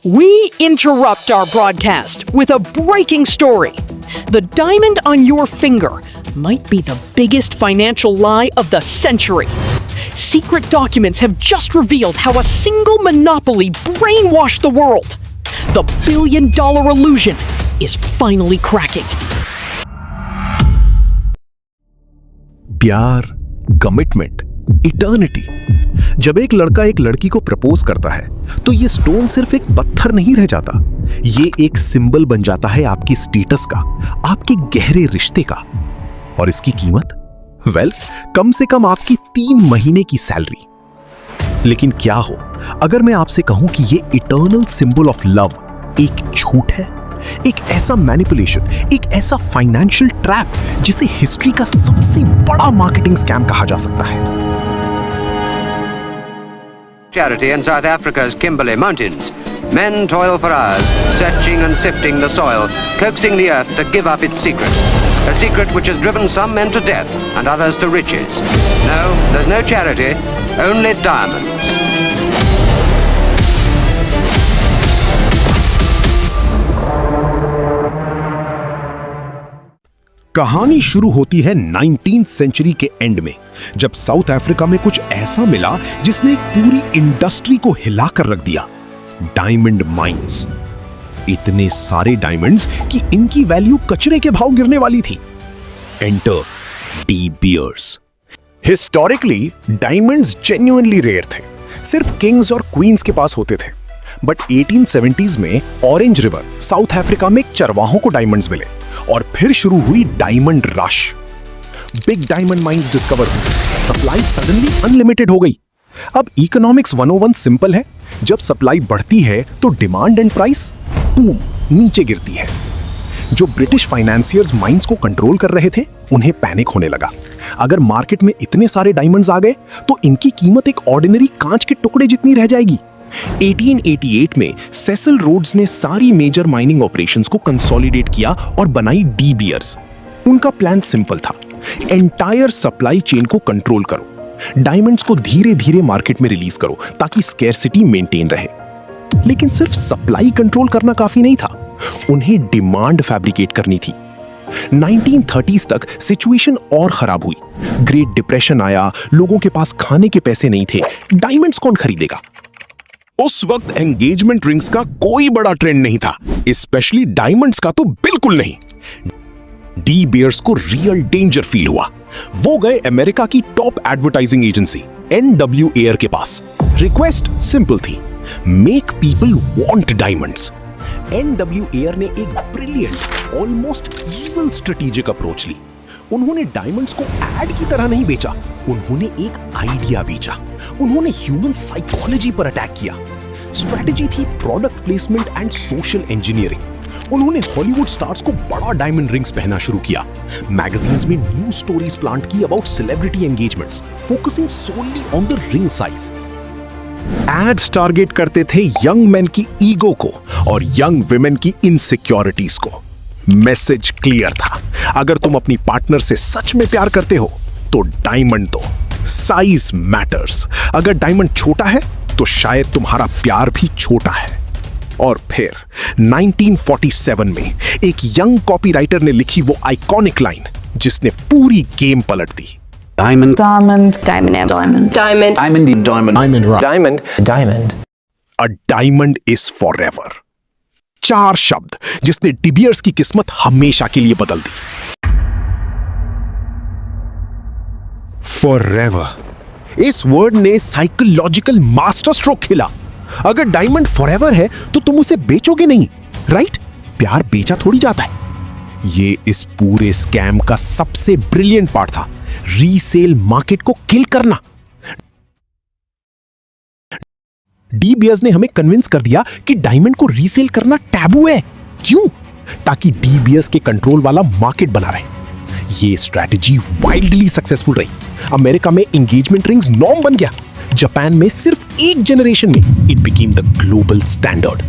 We interrupt our broadcast with a breaking story. The diamond on your finger might be the biggest financial lie of the century. Secret documents have just revealed how a single monopoly brainwashed the world. The billion-dollar illusion is finally cracking. प्यार, commitment, eternity. जब एक लड़का एक लड़की को propose करता है तो ये स्टोन सिर्फ एक पत्थर नहीं रह जाता, ये एक सिंबल बन जाता है आपकी स्टेटस का, आपके गहरे रिश्ते का। और इसकी कीमत कम से कम आपकी 3 महीने की सैलरी। लेकिन क्या हो अगर मैं आपसे कहूं कि ये इटर्नल सिंबल ऑफ लव एक झूठ है, एक ऐसा मैनिपुलेशन, एक ऐसा फाइनेंशियल ट्रैप जिसे हिस्ट्री का सबसे बड़ा मार्केटिंग स्कैम कहा जा सकता है। Charity in South Africa's Kimberley Mountains. Men toil for hours, searching and sifting the soil, coaxing the earth to give up its secret. A secret which has driven some men to death and others to riches. No, there's no charity, only diamonds. कहानी शुरू होती है 19th century के and में, जब south Africa में कुछ ऐसा मिला जिसने एक पूरी इंडस्ट्री को हिलाकर रख दिया। Diamond mines. इतने सारे डायमंड्स कि इनकी वैल्यू कचरे के भाव गिरने वाली थी। Enter De Beers. Historically diamonds genuinely rare थे, सिर्फ किंग्स और क्वींस के पास होते थे। बट 1870s में ऑरेंज रिवर साउथ अफ्रीका में चरवाहों को डायमंड्स मिले और फिर शुरू हुई diamond rush. Big diamond mines discover हुई, सप्लाई सडनली अनलिमिटेड हो गई। अब इकोनॉमिक्स 101 सिंपल है, जब सप्लाई बढ़ती है तो डिमांड एंड प्राइस बूम नीचे गिरती है। जो ब्रिटिश फाइनेंसियर्स माइंस को कंट्रोल कर रहे थे उन्हें पैनिक होने लगा। अगर मार्केट में इतने सारे डायमंड्स आ गए तो इनकी कीमत एक ऑर्डिनरी कांच के टुकड़े जितनी रह जाएगी। 1888 में सेसिल रोड्स ने सारी मेजर माइनिंग ऑपरेशंस को कंसोलिडेट किया और बनाई डी बियर्स। उनका प्लान सिंपल था, एंटायर सप्लाई चेन को कंट्रोल करो, डायमंड्स को धीरे धीरे मार्केट में रिलीज करो ताकि स्कैरसिटी मेंटेन रहे। लेकिन सिर्फ सप्लाई कंट्रोल करना काफी नहीं था, उन्हें डिमांड फैब्रिकेट करनी थी। 1930s तक सिचुएशन और खराब हुई। ग्रेट डिप्रेशन आया, लोगों के पास खाने के पैसे नहीं थे, डायमंड्स कौन खरीदेगा? उस वक्त एंगेजमेंट रिंग्स का कोई बड़ा ट्रेंड नहीं था, स्पेशली डायमंड्स का तो बिल्कुल नहीं। डी बियर्स को रियल डेंजर फील हुआ। वो गए अमेरिका की top advertising agency NW Ayer के पास। रिक्वेस्ट सिंपल थी, make people want diamonds. NW Ayer ने एक brilliant, almost evil strategic approach ली। उन्होंने डायमंड्स को एड की तरह नहीं बेचा, उन्होंने एक आइडिया बेचा। उन्होंने ह्यूमन साइकोलॉजी पर अटैक किया। स्ट्रेटेजी थी product placement and social engineering. उन्होंने हॉलीवुड स्टार्स को बड़ा डायमंड रिंग्स पहना शुरू किया। मैगजीन्स में न्यूज स्टोरीज प्लांट की about celebrity engagements, focusing solely on the ring size. Ads target करते थे यंग मेन की ईगो को और यंग विमेन की इनसिक्योरिटीज को। मैसेज क्लियर था, अगर तुम अपनी पार्टनर से सच में प्यार करते हो तो डायमंड दो। Size matters. अगर डायमंड छोटा है तो शायद तुम्हारा प्यार भी छोटा है। और फिर 1947 में एक यंग कॉपीराइटर ने लिखी वो आइकॉनिक लाइन जिसने पूरी गेम पलट दी। Diamond, diamond, diamond, diamond, diamond, diamond, diamond, diamond, diamond. A diamond is forever. 4 शब्द जिसने डी बियर्स की किस्मत हमेशा के लिए बदल दी। फॉरएवर। इस वर्ड ने साइकोलॉजिकल मास्टर स्ट्रोक खेला। अगर डायमंड फॉरएवर है तो तुम उसे बेचोगे नहीं, राइट? प्यार बेचा थोड़ी जाता है। ये इस पूरे स्कैम का सबसे ब्रिलियंट पार्ट था, रीसेल मार्केट को किल करना। डी बियर्स ने हमें कन्विंस कर दिया कि डायमंड को रीसेल करना टैबू है। क्यों? ताकि डी बियर्स के कंट्रोल वाला मार्केट बना रहे। ये स्ट्रैटेजी वाइल्डली सक्सेसफुल रही। अमेरिका में एंगेजमेंट रिंग्स नॉर्म बन गया। जापान में सिर्फ एक जनरेशन में it became the global standard.